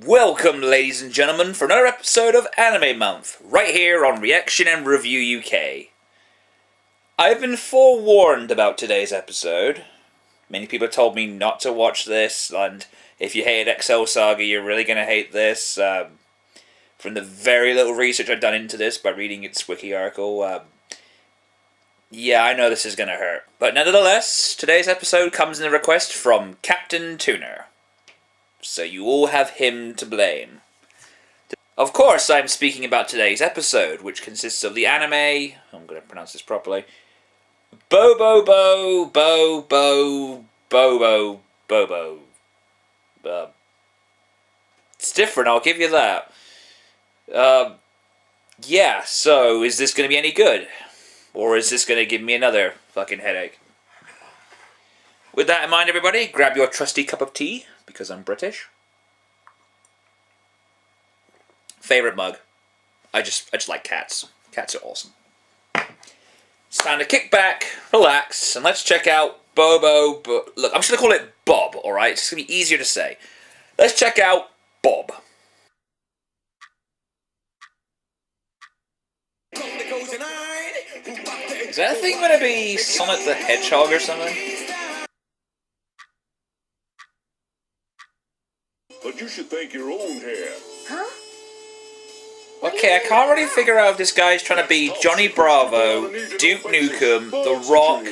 Welcome, ladies and gentlemen, for another episode of Anime Month, right here on Reaction and Review UK. I've been forewarned about today's episode. Many people told me not to watch this, and if you hated Excel Saga, you're really going to hate this. From the very little research I've done into this by reading its wiki article, yeah, I know this is going to hurt. But nevertheless, today's episode comes in a request from Captain Tuner. So you all have him to blame. Of course, I'm speaking about today's episode, which consists of the anime, I'm going to pronounce this properly, Bobo-bo-bo bo-bo-bo-bo. It's different, I'll give you that. Yeah, so is this going to be any good? Or is this going to give me another fucking headache? With that in mind, everybody, grab your trusty cup of tea, because I'm British. Favorite mug. I just like cats. Cats are awesome. It's time to kick back, relax, and let's check out Bobo-bo. Look, I'm just going to call it Bob, alright? It's going to be easier to say. Let's check out Bob. Is that thing going to be Sonic the Hedgehog or something? But you should thank your own hair. Huh? Okay, I can't really figure out if this guy's trying to be Johnny Bravo, Duke Nukem, The Rock,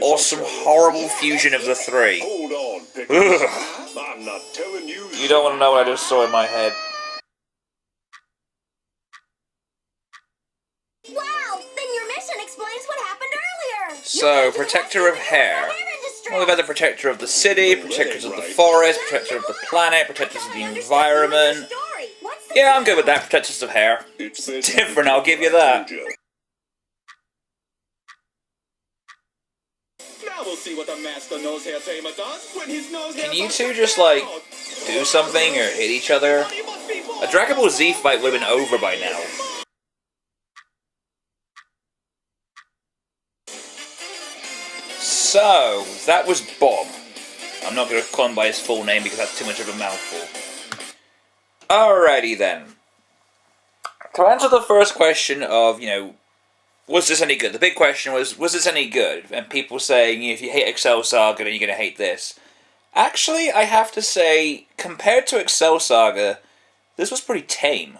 or some horrible fusion of the three. Hold on, Ugh. I'm not telling you. You don't want to know what I just saw in my head. Wow, then your mission explains what happened earlier. So, protector of hair. Well, we've had the protector of the city, protectors of the forest, protector of the planet, protectors of the environment. Yeah, I'm good with that, protectors of hair. It's different, I'll give you that. Now we'll see what the master nose-hair tamer does when his nose Can you two just, like, do something or hit each other? A Dragon Ball Z fight would have been over by now. So, that was Bob. I'm not going to call him by his full name because that's too much of a mouthful. Alrighty then. To answer the first question of, was this any good? The big question was this any good? And people saying, if you hate Excel Saga, then you're going to hate this. Actually, I have to say, compared to Excel Saga, this was pretty tame.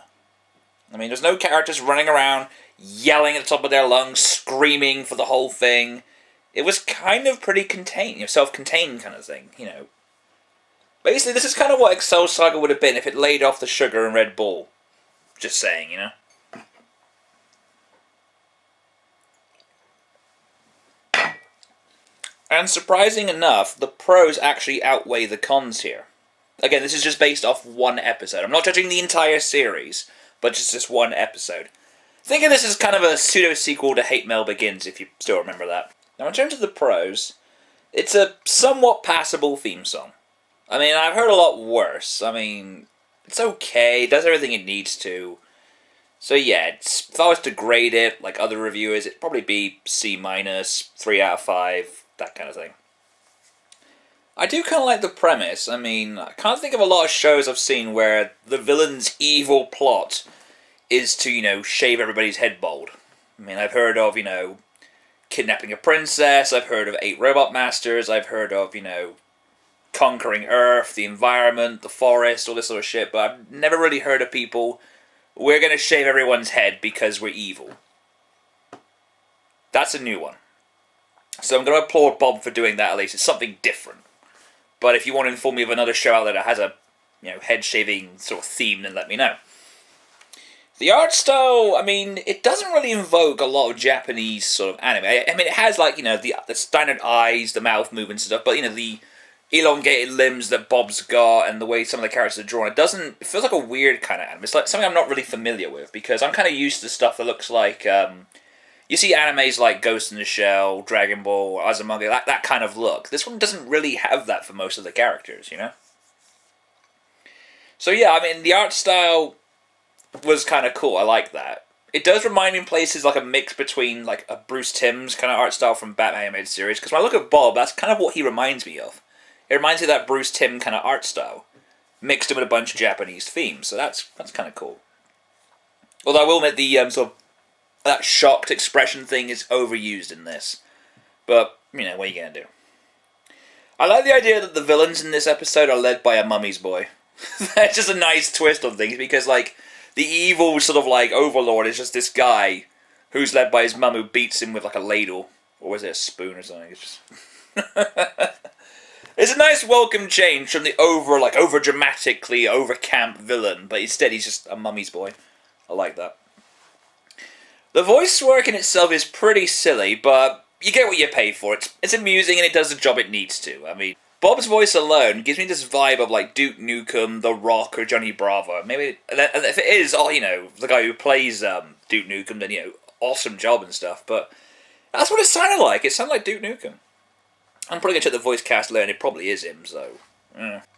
I mean, there's no characters running around, yelling at the top of their lungs, screaming for the whole thing. It was kind of pretty contained, self-contained kind of thing, Basically, this is kind of what Excel Saga would have been if it laid off the sugar and Red Bull. Just saying, And surprising enough, the pros actually outweigh the cons here. Again, this is just based off one episode. I'm not judging the entire series, but just this one episode. Think of this as kind of a pseudo-sequel to Hate Mail Begins, if you still remember that. Now, in terms of the pros, it's a somewhat passable theme song. I mean, I've heard a lot worse. I mean, it's okay, it does everything it needs to. So yeah, if I was to grade it, like other reviewers, it'd probably be C-, 3 out of 5, that kind of thing. I do kind of like the premise. I mean, I can't think of a lot of shows I've seen where the villain's evil plot is to, shave everybody's head bald. I mean, I've heard of, kidnapping a princess, I've heard of 8 Robot Masters, I've heard of, conquering Earth, the environment, the forest, all this sort of shit, but I've never really heard of people, we're going to shave everyone's head because we're evil. That's a new one. So I'm going to applaud Bob for doing that at least. It's something different. But if you want to inform me of another show out there that has a, head-shaving sort of theme, then let me know. The art style, I mean, it doesn't really invoke a lot of Japanese sort of anime. I mean, it has, like, the standard eyes, the mouth movements and stuff, but, the elongated limbs that Bob's got and the way some of the characters are drawn, it feels like a weird kind of anime. It's like something I'm not really familiar with, because I'm kind of used to stuff that looks like, you see animes like Ghost in the Shell, Dragon Ball, Azumanga, that kind of look. This one doesn't really have that for most of the characters, So yeah, I mean, the art style was kind of cool. I like that. It does remind me in places like a mix between like a Bruce Timm's kind of art style from Batman animated series. Because when I look at Bob, that's kind of what he reminds me of. It reminds me of that Bruce Timm kind of art style. mixed in with a bunch of Japanese themes, so that's kind of cool. Although I will admit the sort of that shocked expression thing is overused in this, but you know, what are you gonna do? I like the idea that the villains in this episode are led by a mummy's boy. That's just a nice twist on things, because like the evil sort of like overlord is just this guy who's led by his mum who beats him with like a ladle, or was it a spoon or something? It's just it's a nice welcome change from the over dramatically over camp villain, but instead he's just a mummy's boy. I like that. The voice work in itself is pretty silly, but you get what you pay for. It's amusing and it does the job it needs to. I mean, Bob's voice alone gives me this vibe of like Duke Nukem, The Rock, or Johnny Bravo. Maybe, and if it is, you know, the guy who plays Duke Nukem, then, you know, awesome job and stuff. But that's what it sounded like. It sounded like Duke Nukem. I'm probably going to check the voice cast later, and it probably is him, so...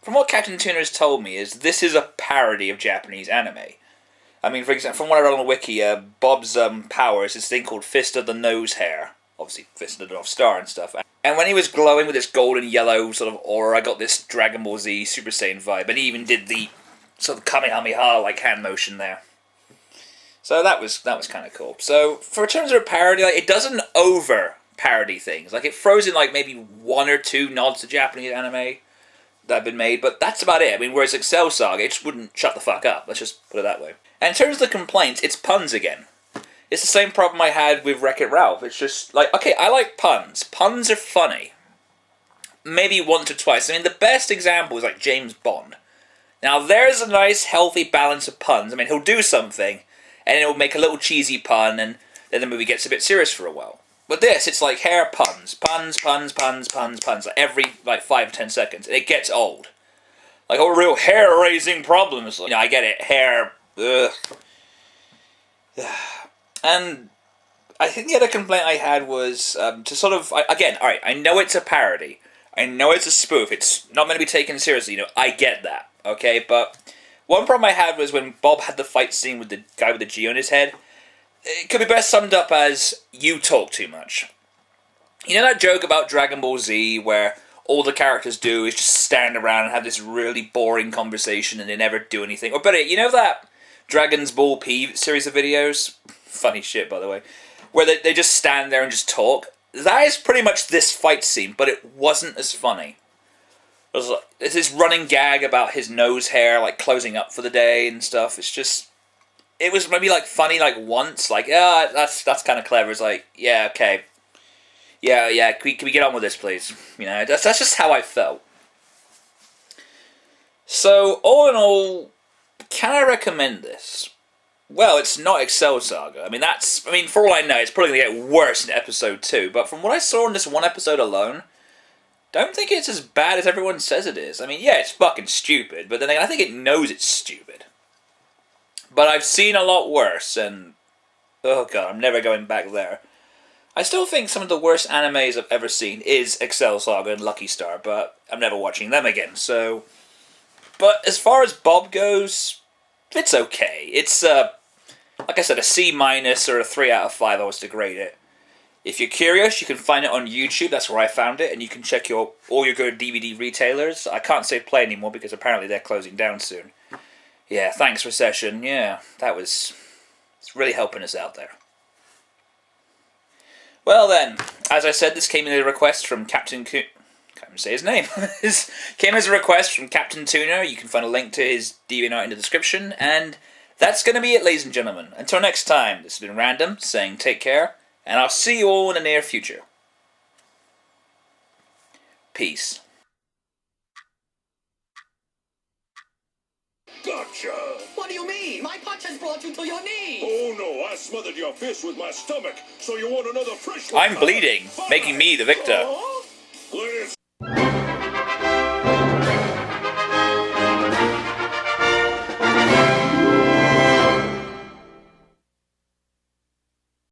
From what Captain Tuna has told me, is this is a parody of Japanese anime. I mean, for example, from what I read on the wiki, Bob's power is this thing called Fist of the Nose Hair. Obviously, Fist of the North Star and stuff. And when he was glowing with this golden yellow sort of aura, I got this Dragon Ball Z Super Saiyan vibe. And he even did the sort of Kamehameha like hand motion there. So that was kind of cool. So for terms of a parody, like, it doesn't over parody things. Like, it throws in like maybe one or two nods to Japanese anime that have been made, but that's about it. I mean, whereas Excel Saga, it just wouldn't shut the fuck up. Let's just put it that way. And in terms of the complaints, it's puns again. It's the same problem I had with Wreck-It Ralph. It's just like, okay, I like puns. Puns are funny. Maybe once or twice. I mean, the best example is like James Bond. Now, there's a nice, healthy balance of puns. I mean, he'll do something, and he'll make a little cheesy pun, and then the movie gets a bit serious for a while. But this, it's like hair puns. Puns, puns, puns, puns, puns. Like every, 5 to 10 seconds. And it gets old. Like, a real hair-raising problem. It's like, you know, I get it. Hair... Ugh. And I think the other complaint I had was to sort of... Again, alright, I know it's a parody. I know it's a spoof. It's not meant to be taken seriously. You know, I get that. Okay? But one problem I had was when Bob had the fight scene with the guy with the G on his head. It could be best summed up as, you talk too much. You know that joke about Dragon Ball Z where all the characters do is just stand around and have this really boring conversation and they never do anything? Or better, you know that Dragon's Ball P series of videos? Funny shit, by the way. Where they just stand there and just talk? That is pretty much this fight scene, but it wasn't as funny. There's this running gag about his nose hair, like, closing up for the day and stuff. It's just... It was maybe, like, funny, like, once. Like, yeah, that's kind of clever. It's like, yeah, okay. Yeah, can we get on with this, please? You know, that's just how I felt. So, all in all, can I recommend this? Well, it's not Excel Saga. I mean, for all I know, it's probably going to get worse in episode 2. But from what I saw in this one episode alone, don't think it's as bad as everyone says it is. I mean, yeah, it's fucking stupid. But then again, I think it knows it's stupid. But I've seen a lot worse, and... Oh god, I'm never going back there. I still think some of the worst animes I've ever seen is Excel Saga and Lucky Star, but I'm never watching them again, so... But as far as Bob goes, it's okay. It's, like I said, a C- or a 3 out of 5 I was to grade it. If you're curious, you can find it on YouTube, that's where I found it, and you can check all your good DVD retailers. I can't say play anymore because apparently they're closing down soon. Yeah, thanks, Recession. Yeah, it's really helping us out there. Well then, as I said, this came in a request from Captain can't even say his name. This came as a request from Captain Tuna. You can find a link to his DeviantArt in the description. And that's going to be it, ladies and gentlemen. Until next time, this has been Random, saying take care, and I'll see you all in the near future. Peace. Gotcha! What do you mean? My punch has brought you to your knees! Oh no, I smothered your fist with my stomach, so you want another fresh one? I'm bleeding, making me the victor. Let it